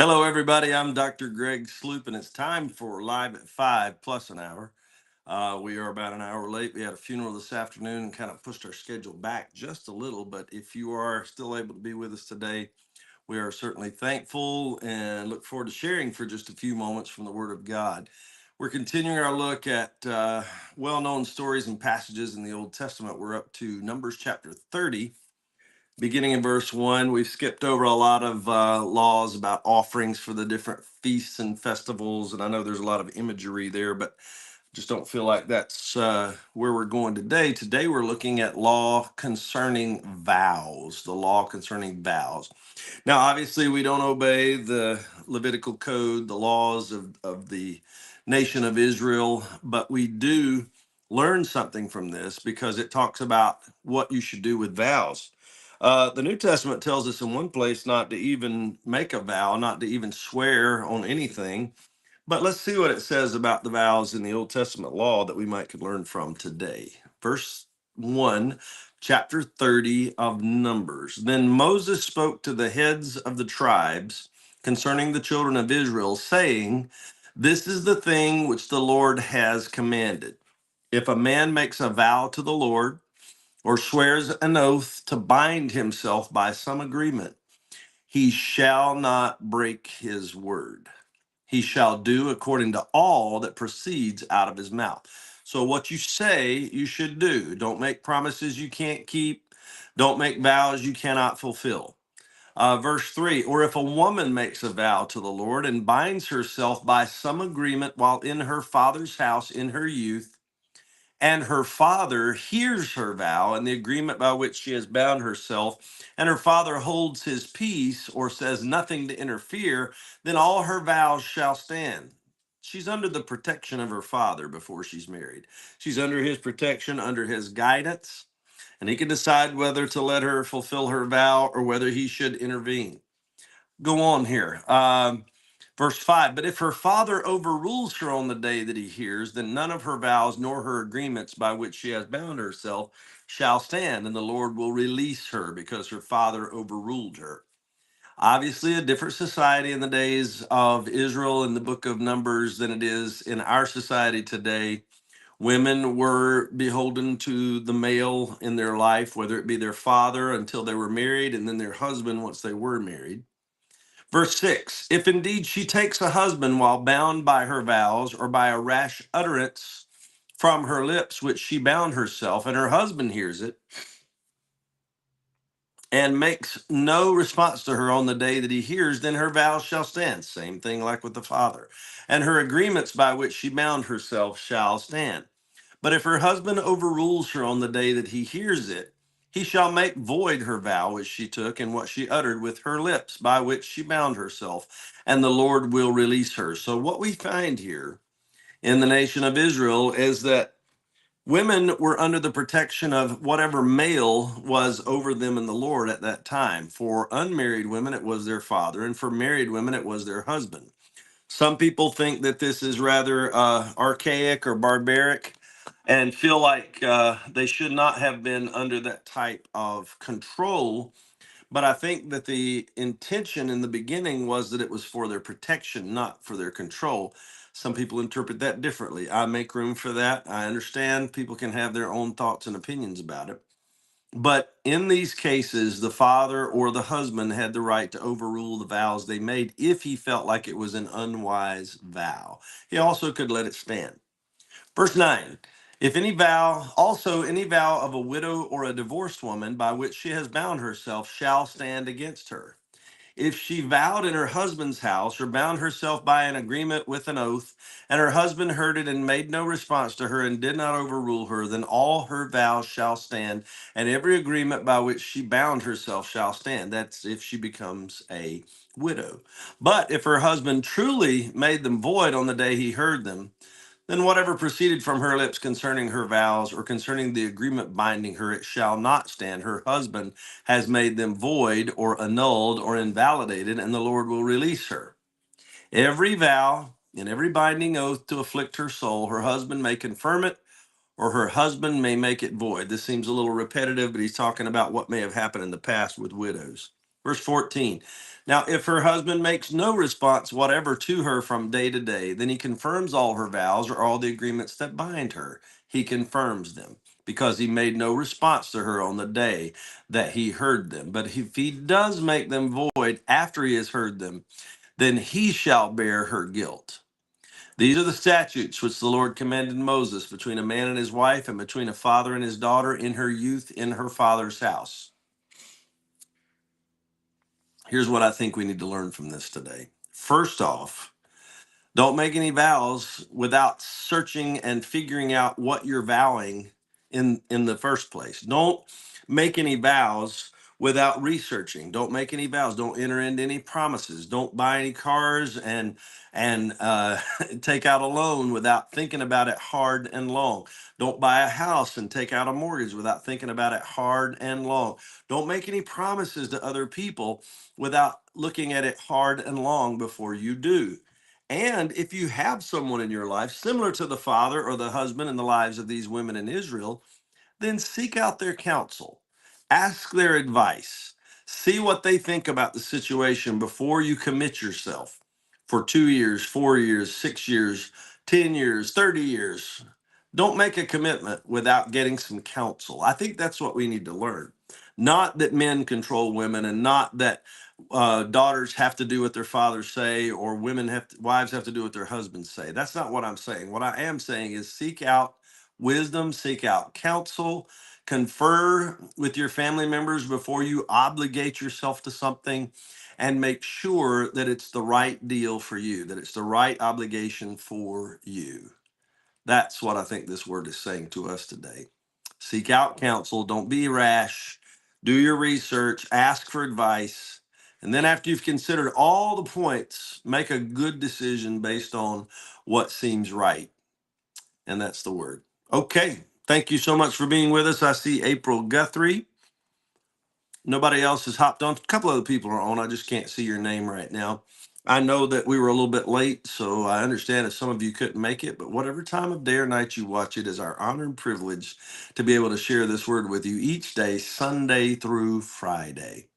Hello, everybody. I'm Dr. Greg Sloop, and it's time for Live at 5 plus an hour. We are about an hour late. We had a funeral this afternoon and kind of pushed our schedule back just a little. But if you are still able to be with us today, we are certainly thankful and look forward to sharing for just a few moments from the Word of God. We're continuing our look at well known stories and passages in the Old Testament. We're up to Numbers chapter 30. Beginning in verse 1, we've skipped over a lot of laws about offerings for the different feasts and festivals. And I know there's a lot of imagery there, but just don't feel like that's where we're going today. Today, we're looking at law concerning vows, the law concerning vows. Now, obviously, we don't obey the Levitical code, the laws of the nation of Israel, but we do learn something from this because it talks about what you should do with vows. The New Testament tells us in one place not to even make a vow, not to even swear on anything. But let's see what it says about the vows in the Old Testament law that we might could learn from today. Verse 1, chapter 30 of Numbers. Then Moses spoke to the heads of the tribes concerning the children of Israel, saying, "This is the thing which the Lord has commanded. If a man makes a vow to the Lord, or swears an oath to bind himself by some agreement, he shall not break his word. He shall do according to all that proceeds out of his mouth." So, what you say, you should do. Don't make promises you can't keep. Don't make vows you cannot fulfill. Verse 3, or if a woman makes a vow to the Lord and binds herself by some agreement while in her father's house in her youth, and her father hears her vow and the agreement by which she has bound herself, and her father holds his peace or says nothing to interfere, then all her vows shall stand. She's under the protection of her father before she's married. She's under his protection, under his guidance, and he can decide whether to let her fulfill her vow or whether he should intervene. Go on here. Verse 5, but if her father overrules her on the day that he hears, then none of her vows nor her agreements by which she has bound herself shall stand, and the Lord will release her because her father overruled her. Obviously, a different society in the days of Israel in the book of Numbers than it is in our society today. Women were beholden to the male in their life, whether it be their father until they were married, and then their husband once they were married. Verse 6, if indeed she takes a husband while bound by her vows or by a rash utterance from her lips, which she bound herself, and her husband hears it and makes no response to her on the day that he hears, then her vows shall stand. Same thing like with the father. And her agreements by which she bound herself shall stand. But if her husband overrules her on the day that he hears it, he shall make void her vow which she took and what she uttered with her lips by which she bound herself, and the Lord will release her. So, what we find here in the nation of Israel is that women were under the protection of whatever male was over them in the Lord at that time. For unmarried women, it was their father, and for married women, it was their husband. Some people think that this is rather archaic or barbaric and feel like they should not have been under that type of control. But I think that the intention in the beginning was that it was for their protection, not for their control. Some people interpret that differently. I make room for that. I understand people can have their own thoughts and opinions about it. But in these cases, the father or the husband had the right to overrule the vows they made if he felt like it was an unwise vow. He also could let it stand. Verse 9, if any vow of a widow or a divorced woman by which she has bound herself shall stand against her. If she vowed in her husband's house or bound herself by an agreement with an oath, and her husband heard it and made no response to her and did not overrule her, then all her vows shall stand, and every agreement by which she bound herself shall stand. That's if she becomes a widow. But if her husband truly made them void on the day he heard them, then whatever proceeded from her lips concerning her vows or concerning the agreement binding her, it shall not stand. Her husband has made them void or annulled or invalidated, and the Lord will release her. Every vow and every binding oath to afflict her soul, her husband may confirm it, or her husband may make it void. This seems a little repetitive, but he's talking about what may have happened in the past with widows. Verse 14. Now, if her husband makes no response whatever to her from day to day, then he confirms all her vows or all the agreements that bind her. He confirms them because he made no response to her on the day that he heard them. But if he does make them void after he has heard them, then he shall bear her guilt. These are the statutes which the Lord commanded Moses between a man and his wife, and between a father and his daughter in her youth in her father's house. Here's what I think we need to learn from this today. First off, don't make any vows without searching and figuring out what you're vowing in the first place. Don't make any vows without researching. Don't make any vows. Don't enter into any promises. Don't buy any cars and take out a loan without thinking about it hard and long. Don't buy a house and take out a mortgage without thinking about it hard and long. Don't make any promises to other people without looking at it hard and long before you do. And if you have someone in your life, similar to the father or the husband in the lives of these women in Israel, then seek out their counsel, ask their advice, see what they think about the situation before you commit yourself for 2 years, 4 years, 6 years, 10 years, 30 years. Don't make a commitment without getting some counsel. I think that's what we need to learn. Not that men control women, and not that daughters have to do what their fathers say, or wives have to do what their husbands say. That's not what I'm saying. What I am saying is seek out wisdom, seek out counsel, confer with your family members before you obligate yourself to something, and make sure that it's the right deal for you, that it's the right obligation for you. That's what I think this word is saying to us today. Seek out counsel. Don't be rash. Do your research. Ask for advice. And then, after you've considered all the points, make a good decision based on what seems right. And that's the word. Okay. Thank you so much for being with us. I see April Guthrie. Nobody else has hopped on. A couple other people are on. I just can't see your name right now. I know that we were a little bit late, so I understand if some of you couldn't make it, but whatever time of day or night you watch it is our honor and privilege to be able to share this word with you each day, Sunday through Friday.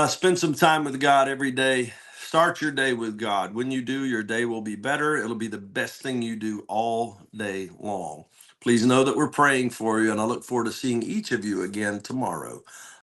Spend some time with God every day. Start your day with God. When you do, your day will be better. It'll be the best thing you do all day long. Please know that we're praying for you, and I look forward to seeing each of you again tomorrow.